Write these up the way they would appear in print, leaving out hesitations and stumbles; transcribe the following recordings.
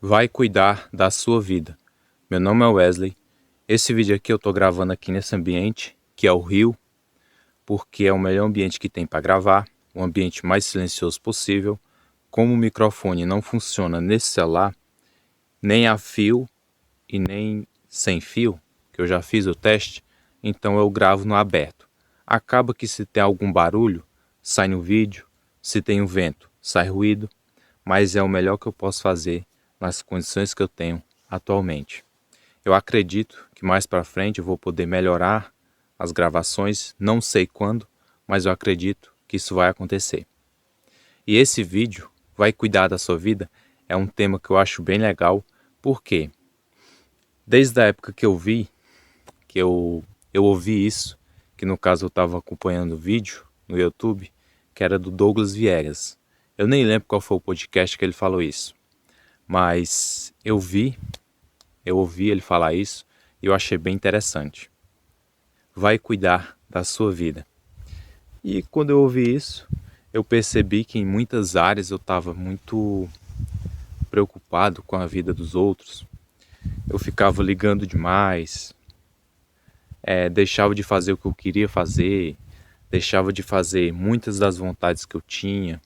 Vai cuidar da sua vida. Meu nome é Wesley. Esse vídeo aqui eu tô gravando aqui nesse ambiente, que é o Rio, porque é o melhor ambiente que tem para gravar, o ambiente mais silencioso possível. Como o microfone não funciona nesse celular, nem a fio e nem sem fio, que eu já fiz o teste, então eu gravo no aberto. Acaba que se tem algum barulho, sai no vídeo, se tem um vento, sai ruído, mas é o melhor que eu posso fazer nas condições que eu tenho atualmente. Eu acredito que mais para frente eu vou poder melhorar as gravações, não sei quando, mas eu acredito que isso vai acontecer. E esse vídeo, Vai Cuidar da Sua Vida, é um tema que eu acho bem legal, porque desde a época que eu vi, que eu ouvi isso, que no caso eu estava acompanhando o vídeo no YouTube, que era do Douglas Viegas. Eu nem lembro qual foi o podcast que ele falou isso, mas eu ouvi ele falar isso e eu achei bem interessante. Vai cuidar da sua vida. E quando eu ouvi isso, eu percebi que em muitas áreas eu estava muito preocupado com a vida dos outros. Eu ficava ligando demais, deixava de fazer o que eu queria fazer, deixava de fazer muitas das vontades que eu tinha,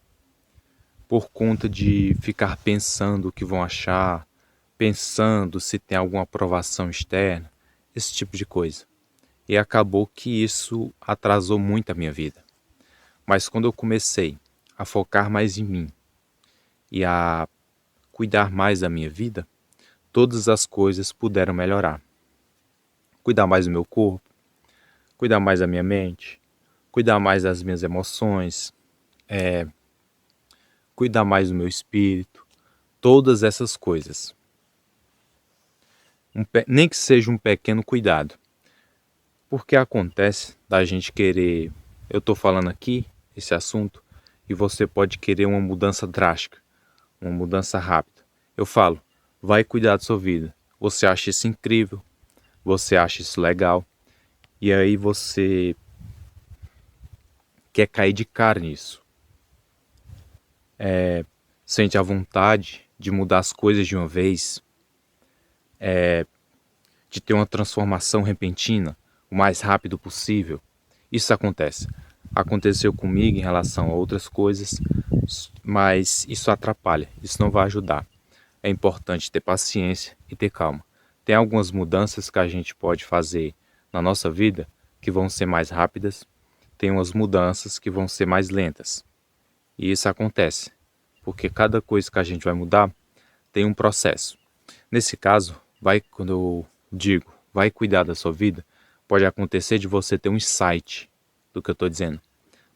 por conta de ficar pensando o que vão achar, pensando se tem alguma aprovação externa, esse tipo de coisa. E acabou que isso atrasou muito a minha vida. Mas quando eu comecei a focar mais em mim e a cuidar mais da minha vida, todas as coisas puderam melhorar. Cuidar mais do meu corpo, cuidar mais da minha mente, cuidar mais das minhas emoções, cuidar mais do meu espírito, todas essas coisas. Nem que seja um pequeno cuidado. Porque acontece da gente querer, eu estou falando aqui, esse assunto, e você pode querer uma mudança drástica, uma mudança rápida. Eu falo, vai cuidar da sua vida. Você acha isso incrível, você acha isso legal, e aí você quer cair de cara nisso. Sente a vontade de mudar as coisas de uma vez, de ter uma transformação repentina, o mais rápido possível. Isso acontece. Aconteceu comigo em relação a outras coisas, mas isso atrapalha, isso não vai ajudar. É importante ter paciência e ter calma. Tem algumas mudanças que a gente pode fazer na nossa vida que vão ser mais rápidas, tem umas mudanças que vão ser mais lentas. E isso acontece, porque cada coisa que a gente vai mudar tem um processo. Nesse caso, quando eu digo vai cuidar da sua vida, pode acontecer de você ter um insight do que eu estou dizendo.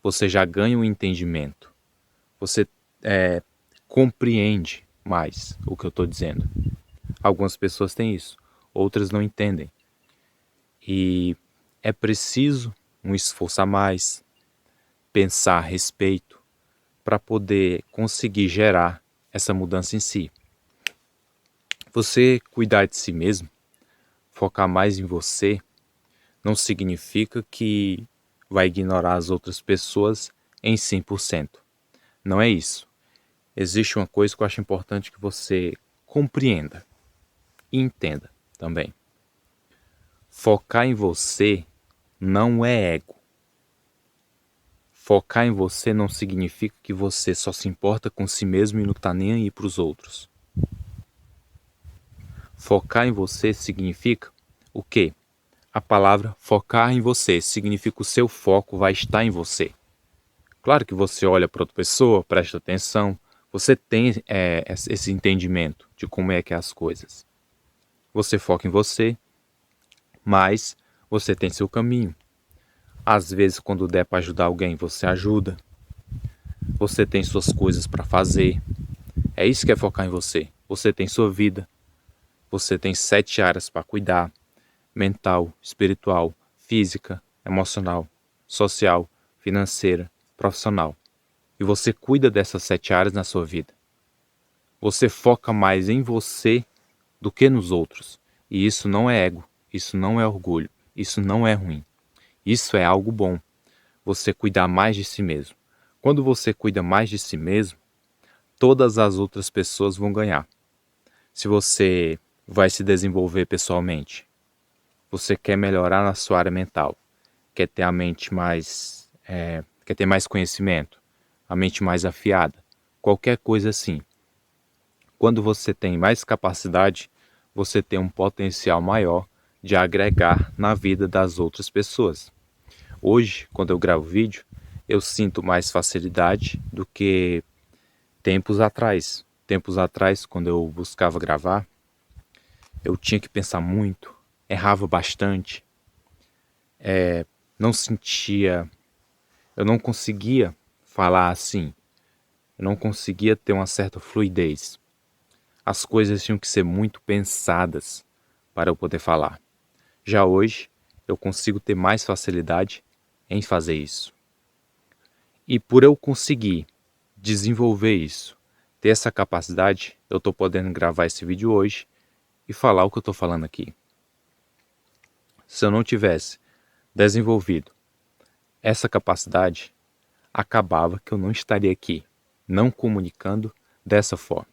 Você já ganha um entendimento. Você compreende mais o que eu estou dizendo. Algumas pessoas têm isso, outras não entendem. E é preciso um esforço a mais, pensar a respeito, para poder conseguir gerar essa mudança em si. Você cuidar de si mesmo, focar mais em você, não significa que vai ignorar as outras pessoas em 100%. Não é isso. Existe uma coisa que eu acho importante que você compreenda e entenda também. Focar em você não é ego. Focar em você não significa que você só se importa com si mesmo e não está nem aí para os outros. Focar em você significa o quê? A palavra focar em você significa o seu foco vai estar em você. Claro que você olha para outra pessoa, presta atenção, você tem esse entendimento de como é que é as coisas. Você foca em você, mas você tem seu caminho. Às vezes, quando der para ajudar alguém, você ajuda. Você tem suas coisas para fazer. É isso que é focar em você. Você tem sua vida. Você tem 7 áreas para cuidar: mental, espiritual, física, emocional, social, financeira, profissional. E você cuida dessas 7 áreas na sua vida. Você foca mais em você do que nos outros. E isso não é ego, isso não é orgulho, isso não é ruim. Isso é algo bom. Você cuidar mais de si mesmo. Quando você cuida mais de si mesmo, todas as outras pessoas vão ganhar. Se você vai se desenvolver pessoalmente, você quer melhorar na sua área mental, quer ter a mente mais, quer ter mais conhecimento, a mente mais afiada, qualquer coisa assim. Quando você tem mais capacidade, você tem um potencial maior de agregar na vida das outras pessoas. Hoje, quando eu gravo vídeo, eu sinto mais facilidade do que tempos atrás. Tempos atrás, quando eu buscava gravar, eu tinha que pensar muito, errava bastante, não sentia, eu não conseguia falar assim, eu não conseguia ter uma certa fluidez. As coisas tinham que ser muito pensadas para eu poder falar. Já hoje, eu consigo ter mais facilidade em fazer isso. E por eu conseguir desenvolver isso, ter essa capacidade, eu estou podendo gravar esse vídeo hoje e falar o que eu estou falando aqui. Se eu não tivesse desenvolvido essa capacidade, acabava que eu não estaria aqui, não comunicando dessa forma.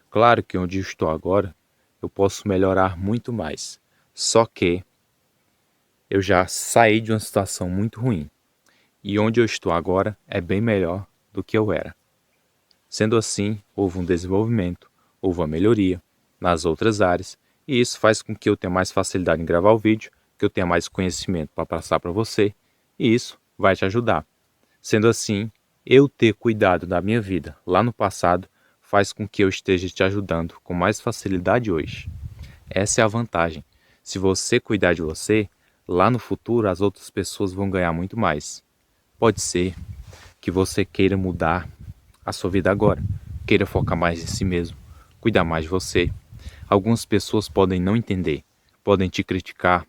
Claro que onde eu estou agora, eu posso melhorar muito mais, só que eu já saí de uma situação muito ruim, e onde eu estou agora é bem melhor do que eu era. Sendo assim, houve um desenvolvimento, houve uma melhoria nas outras áreas, e isso faz com que eu tenha mais facilidade em gravar o vídeo, que eu tenha mais conhecimento para passar para você, e isso vai te ajudar. Sendo assim, eu ter cuidado da minha vida lá no passado faz com que eu esteja te ajudando com mais facilidade hoje. Essa é a vantagem. Se você cuidar de você, lá no futuro as outras pessoas vão ganhar muito mais. Pode ser que você queira mudar a sua vida agora, queira focar mais em si mesmo, cuidar mais de você. Algumas pessoas podem não entender, podem te criticar,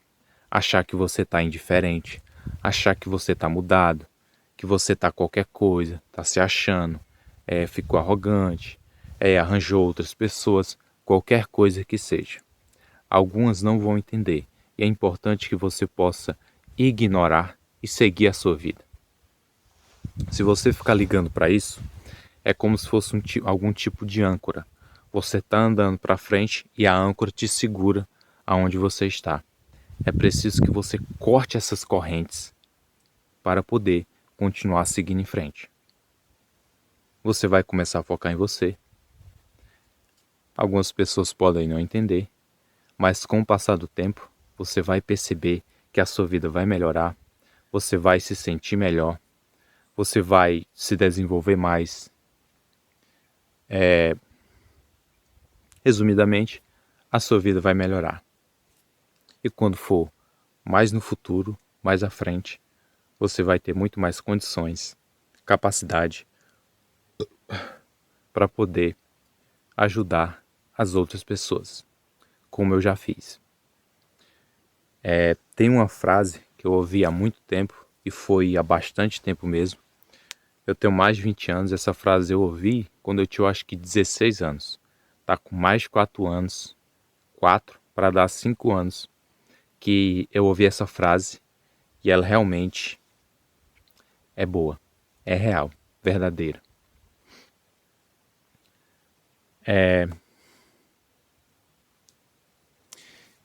achar que você está indiferente, achar que você está mudado, que você está qualquer coisa, está se achando, ficou arrogante, arranjou outras pessoas, qualquer coisa que seja. Algumas não vão entender e é importante que você possa ignorar e seguir a sua vida. Se você ficar ligando para isso, é como se fosse algum tipo de âncora. Você está andando para frente e a âncora te segura aonde você está. É preciso que você corte essas correntes para poder continuar seguindo em frente. Você vai começar a focar em você. Algumas pessoas podem não entender, mas com o passar do tempo, você vai perceber que a sua vida vai melhorar, você vai se sentir melhor, você vai se desenvolver mais. Resumidamente, a sua vida vai melhorar. E quando for mais no futuro, mais à frente, você vai ter muito mais condições, capacidade para poder ajudar as outras pessoas, como eu já fiz. Tem uma frase que eu ouvi há muito tempo, e foi há bastante tempo mesmo. Eu tenho mais de 20 anos, essa frase eu ouvi quando eu tinha, acho que 16 anos. Tá com mais de 4 anos, 4 para dar 5 anos, que eu ouvi essa frase e ela realmente é boa, é real, verdadeira.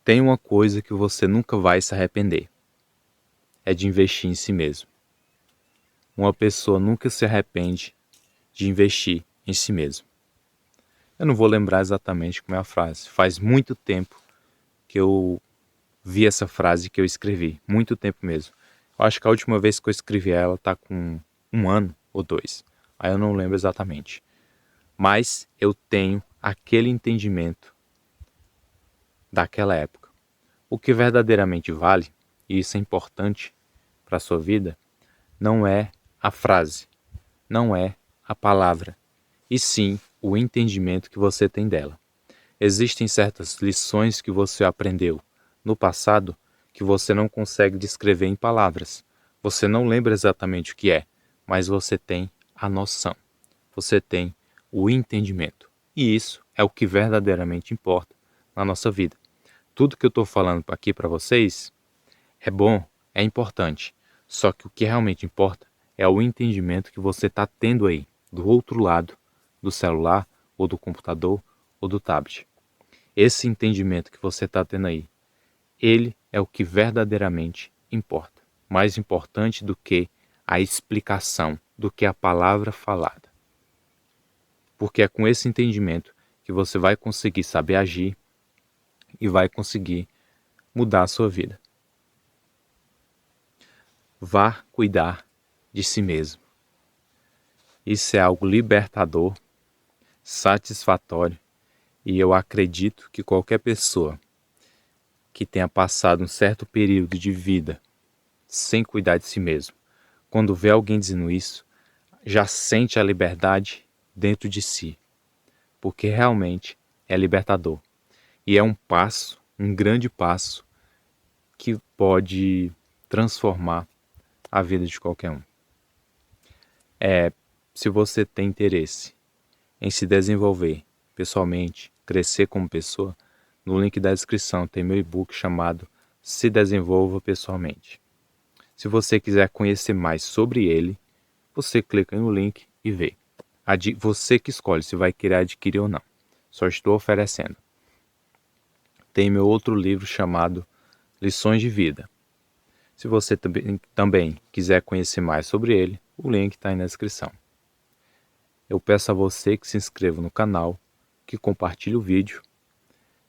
Tem uma coisa que você nunca vai se arrepender, é de investir em si mesmo. Uma pessoa nunca se arrepende de investir em si mesmo. Eu não vou lembrar exatamente como é a frase, faz muito tempo que eu vi essa frase que eu escrevi, muito tempo mesmo. Eu acho que a última vez que eu escrevi ela tá com 1 ano ou 2, aí eu não lembro exatamente. Mas eu tenho aquele entendimento daquela época. O que verdadeiramente vale, e isso é importante para a sua vida, não é a frase, não é a palavra, e sim o entendimento que você tem dela. Existem certas lições que você aprendeu no passado que você não consegue descrever em palavras. Você não lembra exatamente o que é, mas você tem a noção. Você tem o entendimento. E isso é o que verdadeiramente importa na nossa vida. Tudo que eu estou falando aqui para vocês é bom, é importante. Só que o que realmente importa é o entendimento que você está tendo aí, do outro lado do celular, ou do computador, ou do tablet. esse entendimento que você está tendo aí, ele é o que verdadeiramente importa. Mais importante do que a explicação, do que a palavra falada. Porque é com esse entendimento que você vai conseguir saber agir e vai conseguir mudar a sua vida. Vá cuidar de si mesmo. Isso é algo libertador, satisfatório, e eu acredito que qualquer pessoa que tenha passado um certo período de vida sem cuidar de si mesmo, quando vê alguém dizendo isso, já sente a liberdade dentro de si, porque realmente é libertador. E é um passo, um grande passo, que pode transformar a vida de qualquer um. Se você tem interesse em se desenvolver pessoalmente, crescer como pessoa, no link da descrição tem meu e-book chamado Se Desenvolva Pessoalmente. Se você quiser conhecer mais sobre ele, você clica no link e vê. Você que escolhe se vai querer adquirir ou não. Só estou oferecendo. Tem meu outro livro chamado Lições de Vida. Se você também quiser conhecer mais sobre ele, o link está aí na descrição. Eu peço a você que se inscreva no canal, que compartilhe o vídeo,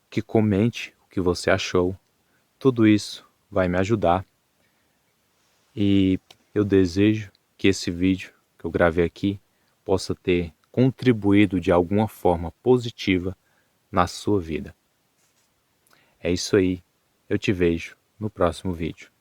que comente o que você achou. Tudo isso vai me ajudar. E eu desejo que esse vídeo que eu gravei aqui possa ter contribuído de alguma forma positiva na sua vida. É isso aí. Eu te vejo no próximo vídeo.